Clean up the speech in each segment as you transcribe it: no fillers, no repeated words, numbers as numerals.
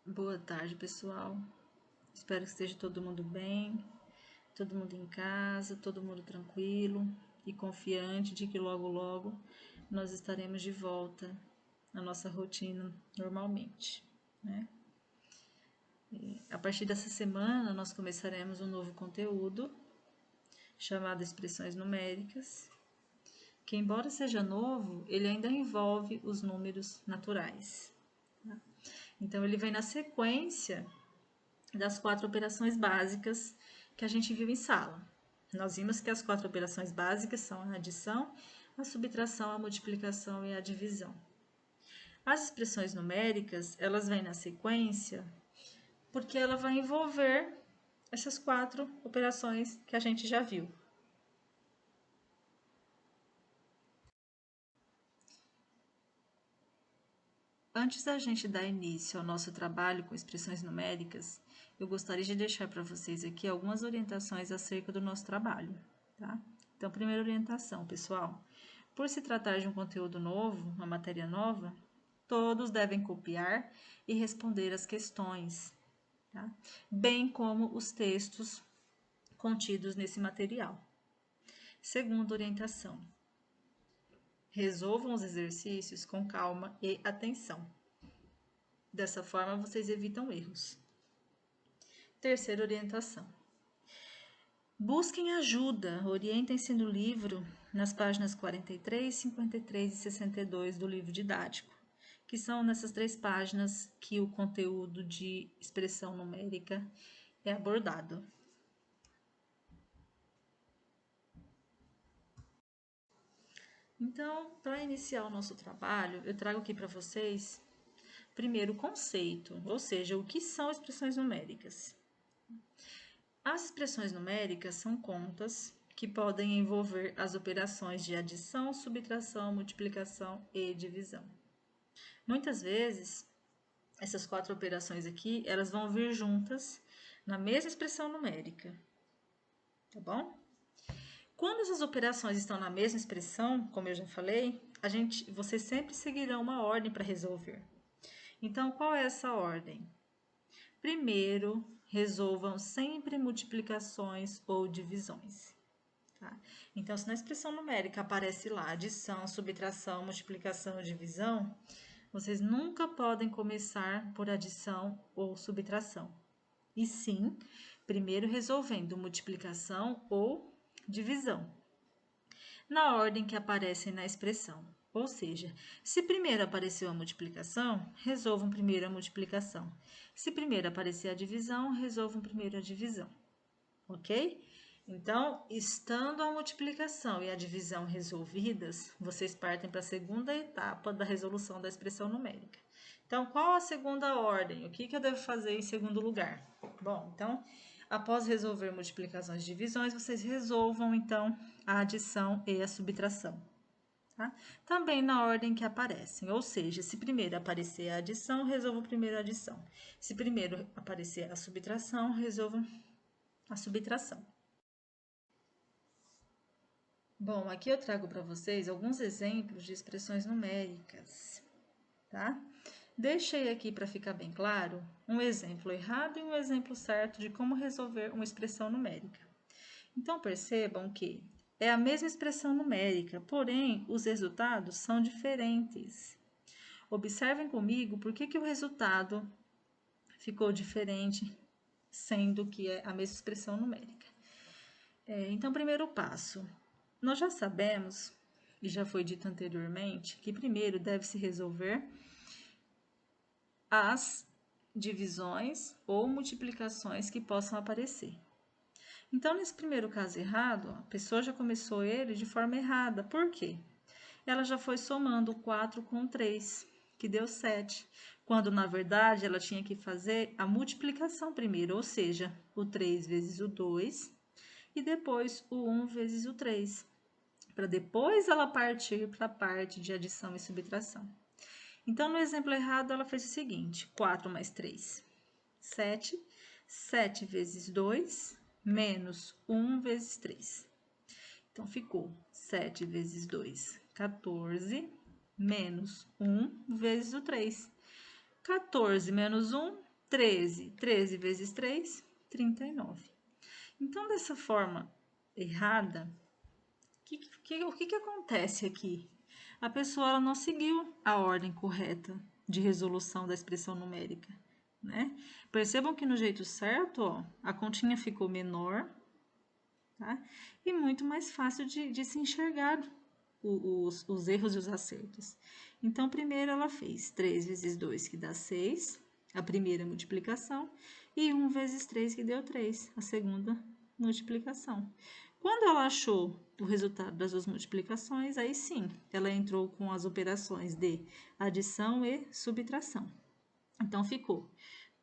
Boa tarde, pessoal. Espero que esteja todo mundo bem, todo mundo em casa, todo mundo tranquilo e confiante de que logo, logo nós estaremos de volta à nossa rotina normalmente, né? A partir dessa semana, nós começaremos um novo conteúdo chamado Expressões Numéricas, que, embora seja novo, ele ainda envolve os números naturais. Tá? Então, ele vem na sequência das 4 operações básicas que a gente viu em sala. Nós vimos que as 4 operações básicas são a adição, a subtração, a multiplicação e a divisão. As expressões numéricas, elas vêm na sequência porque ela vai envolver essas 4 operações que a gente já viu. Antes da gente dar início ao nosso trabalho com expressões numéricas, eu gostaria de deixar para vocês aqui algumas orientações acerca do nosso trabalho, tá? Então, primeira orientação, pessoal. Por se tratar de um conteúdo novo, uma matéria nova, todos devem copiar e responder as questões, tá? Bem como os textos contidos nesse material. Segunda orientação. Resolvam os exercícios com calma e atenção. Dessa forma, vocês evitam erros. Terceira orientação. Busquem ajuda, orientem-se no livro, nas páginas 43, 53 e 62 do livro didático, que são nessas 3 páginas que o conteúdo de expressão numérica é abordado. Então, para iniciar o nosso trabalho, eu trago aqui para vocês, primeiro, o conceito, ou seja, o que são expressões numéricas. As expressões numéricas são contas que podem envolver as operações de adição, subtração, multiplicação e divisão. Muitas vezes, essas 4 operações aqui, elas vão vir juntas na mesma expressão numérica, tá bom? Quando essas operações estão na mesma expressão, como eu já falei, vocês sempre seguirão uma ordem para resolver. Então, qual é essa ordem? Primeiro, resolvam sempre multiplicações ou divisões. Tá? Então, se na expressão numérica aparece lá adição, subtração, multiplicação ou divisão, vocês nunca podem começar por adição ou subtração. E sim, primeiro resolvendo multiplicação ou divisão, na ordem que aparecem na expressão. Ou seja, se primeiro apareceu a multiplicação, resolvam primeiro a multiplicação. Se primeiro aparecer a divisão, resolvam primeiro a divisão. Ok? Então, estando a multiplicação e a divisão resolvidas, vocês partem para a segunda etapa da resolução da expressão numérica. Então, qual a segunda ordem? O que eu devo fazer em segundo lugar? Bom, então, após resolver multiplicações e divisões, vocês resolvam, então, a adição e a subtração. Tá? Também na ordem que aparecem, ou seja, se primeiro aparecer a adição, resolvam primeiro a adição. Se primeiro aparecer a subtração, resolvam a subtração. Bom, aqui eu trago para vocês alguns exemplos de expressões numéricas, tá? Deixei aqui para ficar bem claro um exemplo errado e um exemplo certo de como resolver uma expressão numérica. Então, percebam que é a mesma expressão numérica, porém os resultados são diferentes. Observem comigo por que o resultado ficou diferente, sendo que é a mesma expressão numérica. Então, primeiro passo. Nós já sabemos, e já foi dito anteriormente, que primeiro deve-se resolver as divisões ou multiplicações que possam aparecer. Então, nesse primeiro caso errado, a pessoa já começou ele de forma errada. Por quê? Ela já foi somando 4 com 3, que deu 7, quando na verdade ela tinha que fazer a multiplicação primeiro, ou seja, o 3 vezes o 2 e depois o 1 vezes o 3, para depois ela partir para a parte de adição e subtração. Então, no exemplo errado, ela fez o seguinte: 4 mais 3, 7. 7 vezes 2, menos 1 vezes 3. Então, ficou 7 vezes 2, 14, menos 1 vezes o 3. 14 menos 1, 13. 13 vezes 3, 39. Então, dessa forma errada, o que acontece aqui? A pessoa ela não seguiu a ordem correta de resolução da expressão numérica, né? Percebam que no jeito certo, ó, a continha ficou menor, tá? E muito mais fácil de se enxergar os erros e os acertos. Então, primeiro ela fez 3 vezes 2, que dá 6, a primeira multiplicação, e 1 vezes 3, que deu 3, a segunda multiplicação. Quando ela achou o resultado das duas multiplicações, aí sim, ela entrou com as operações de adição e subtração. Então, ficou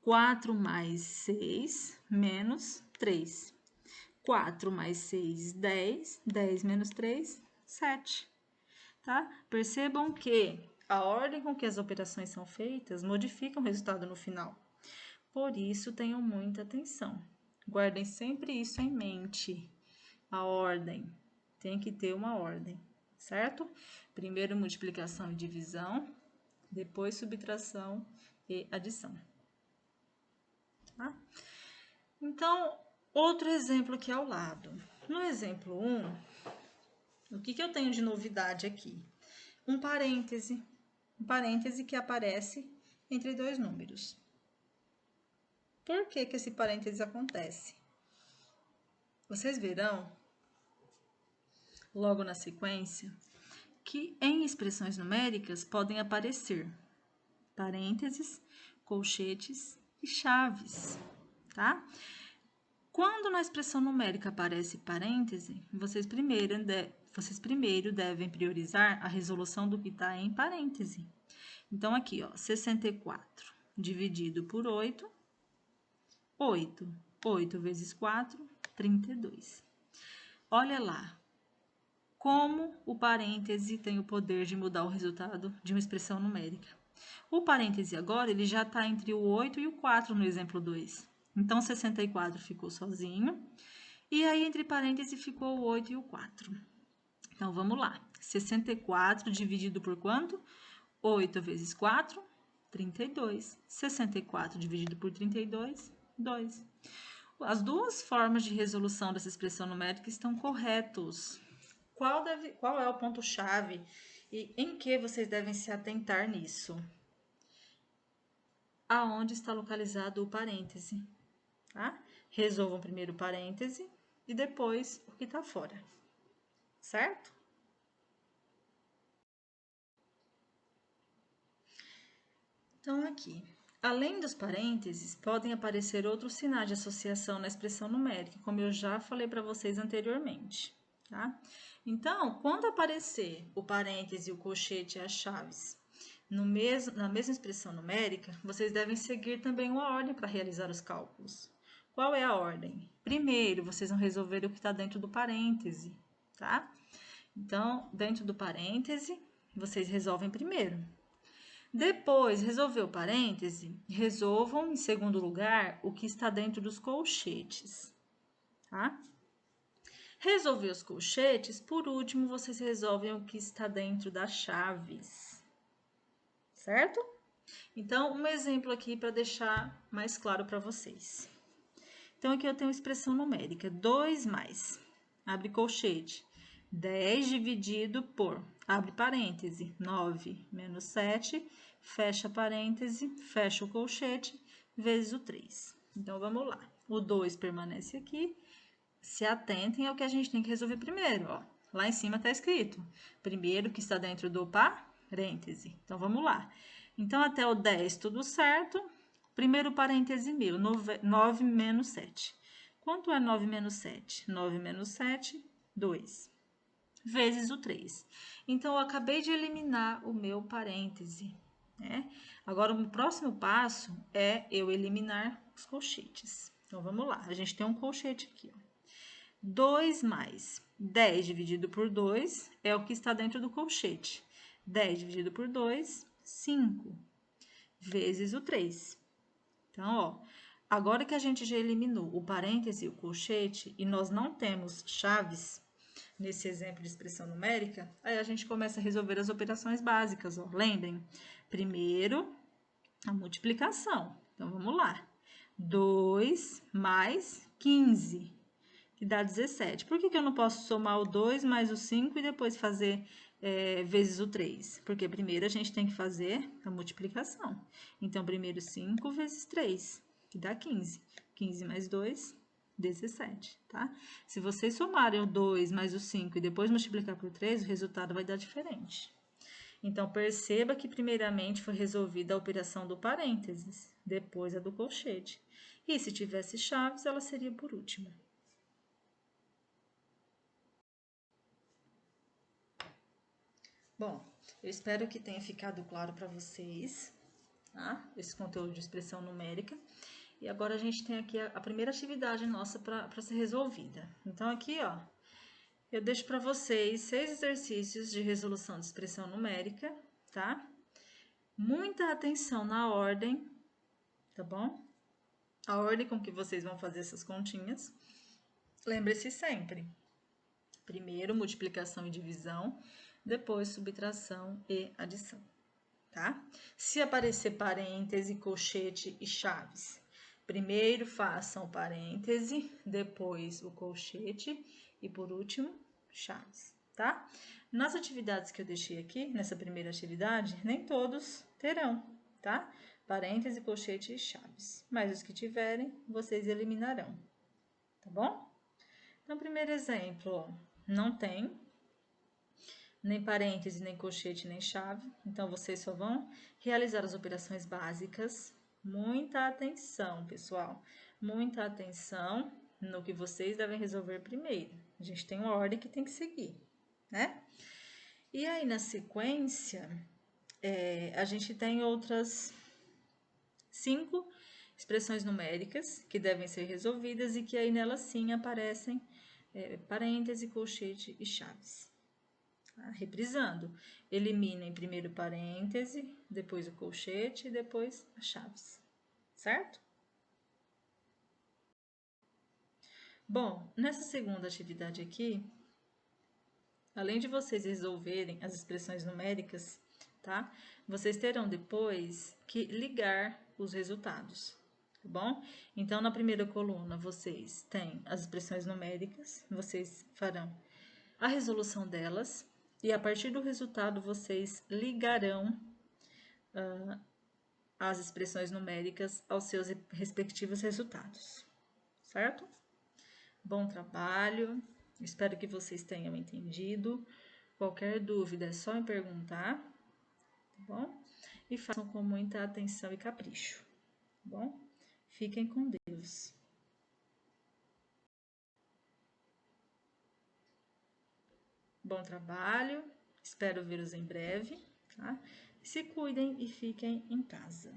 4 mais 6 menos 3. 4 mais 6, 10. 10 menos 3, 7. Tá? Percebam que a ordem com que as operações são feitas modifica o resultado no final. Por isso, tenham muita atenção. Guardem sempre isso em mente. A ordem. Tem que ter uma ordem, certo? Primeiro multiplicação e divisão, depois subtração e adição. Tá? Então, outro exemplo aqui ao lado. No exemplo 1, o que eu tenho de novidade aqui? Um parêntese que aparece entre dois números. Por que esse parêntese acontece? Vocês verão, logo na sequência, que em expressões numéricas podem aparecer parênteses, colchetes e chaves, tá? Quando na expressão numérica aparece parêntese, vocês primeiro devem priorizar a resolução do que está em parêntese. Então, aqui, ó, 64 dividido por 8, 8. 8 vezes 4, 32. Olha lá, como o parêntese tem o poder de mudar o resultado de uma expressão numérica. O parêntese agora, ele já está entre o 8 e o 4 no exemplo 2. Então, 64 ficou sozinho. E aí, entre parênteses, ficou o 8 e o 4. Então, vamos lá. 64 dividido por quanto? 8 vezes 4, 32. 64 dividido por 32, 2. As duas formas de resolução dessa expressão numérica estão corretos. Qual é o ponto-chave e em que vocês devem se atentar nisso? Aonde está localizado o parêntese, tá? Resolvam primeiro o parêntese e depois o que está fora, certo? Então, aqui, além dos parênteses, podem aparecer outros sinais de associação na expressão numérica, como eu já falei para vocês anteriormente, tá? Então, quando aparecer o parêntese, o colchete e as chaves na mesma expressão numérica, vocês devem seguir também uma ordem para realizar os cálculos. Qual é a ordem? Primeiro, vocês vão resolver o que está dentro do parêntese, tá? Então, dentro do parêntese, vocês resolvem primeiro. Depois, resolveu o parêntese, resolvam, em segundo lugar, o que está dentro dos colchetes, tá? Resolver os colchetes, por último, vocês resolvem o que está dentro das chaves, certo? Então, um exemplo aqui para deixar mais claro para vocês. Então, aqui eu tenho expressão numérica, 2 mais, abre colchete, 10 dividido por, abre parêntese, 9 menos 7, fecha parêntese, fecha o colchete, vezes o 3. Então, vamos lá. O 2 permanece aqui. Se atentem ao que a gente tem que resolver primeiro, ó. Lá em cima está escrito, primeiro que está dentro do parêntese. Então, vamos lá. Então, até o 10, tudo certo. Primeiro parêntese meu, 9 menos 7. Quanto é 9 menos 7? 9 menos 7, 2. Vezes o 3. Então, eu acabei de eliminar o meu parêntese, né? Agora, o próximo passo é eu eliminar os colchetes. Então, vamos lá. A gente tem um colchete aqui, ó. 2 mais 10 dividido por 2 é o que está dentro do colchete. 10 dividido por 2, 5, vezes o 3. Então, ó, agora que a gente já eliminou o parêntese e o colchete e nós não temos chaves nesse exemplo de expressão numérica, aí a gente começa a resolver as operações básicas, ó. Lembrem, primeiro a multiplicação. Então, vamos lá. 2 mais 15, que dá 17. Por que eu não posso somar o 2 mais o 5 e depois fazer vezes o 3? Porque primeiro a gente tem que fazer a multiplicação. Então, primeiro 5 vezes 3, que dá 15. 15 mais 2, 17, tá? Se vocês somarem o 2 mais o 5 e depois multiplicar por 3, o resultado vai dar diferente. Então, perceba que primeiramente foi resolvida a operação do parênteses, depois a do colchete. E se tivesse chaves, ela seria por último. Bom, eu espero que tenha ficado claro para vocês, tá? Esse conteúdo de expressão numérica. E agora a gente tem aqui a primeira atividade nossa para ser resolvida. Então, aqui, ó, eu deixo para vocês 6 exercícios de resolução de expressão numérica, tá? Muita atenção na ordem, tá bom? A ordem com que vocês vão fazer essas continhas. Lembre-se sempre: primeiro multiplicação e divisão, depois subtração e adição, tá? Se aparecer parêntese, colchete e chaves, primeiro façam o parêntese, depois o colchete e por último chaves, tá? Nas atividades que eu deixei aqui, nessa primeira atividade, nem todos terão, tá? Parêntese, colchete e chaves, mas os que tiverem, vocês eliminarão, tá bom? Então, primeiro exemplo, não tem nem parêntese, nem colchete, nem chave. Então, vocês só vão realizar as operações básicas. Muita atenção, pessoal. Muita atenção no que vocês devem resolver primeiro. A gente tem uma ordem que tem que seguir, né? E aí, na sequência, a gente tem outras 5 expressões numéricas que devem ser resolvidas e que aí nelas sim aparecem parêntese, colchete e chaves. Tá? Reprisando, eliminem primeiro o parêntese, depois o colchete e depois as chaves, certo? Bom, nessa segunda atividade aqui, além de vocês resolverem as expressões numéricas, tá? Vocês terão depois que ligar os resultados, tá bom? Então, na primeira coluna, vocês têm as expressões numéricas, vocês farão a resolução delas, e a partir do resultado, vocês ligarão as expressões numéricas aos seus respectivos resultados, certo? Bom trabalho, espero que vocês tenham entendido. Qualquer dúvida é só me perguntar, tá bom? E façam com muita atenção e capricho, tá bom? Fiquem com Deus. Bom trabalho, espero vê-los em breve, tá? Se cuidem e fiquem em casa.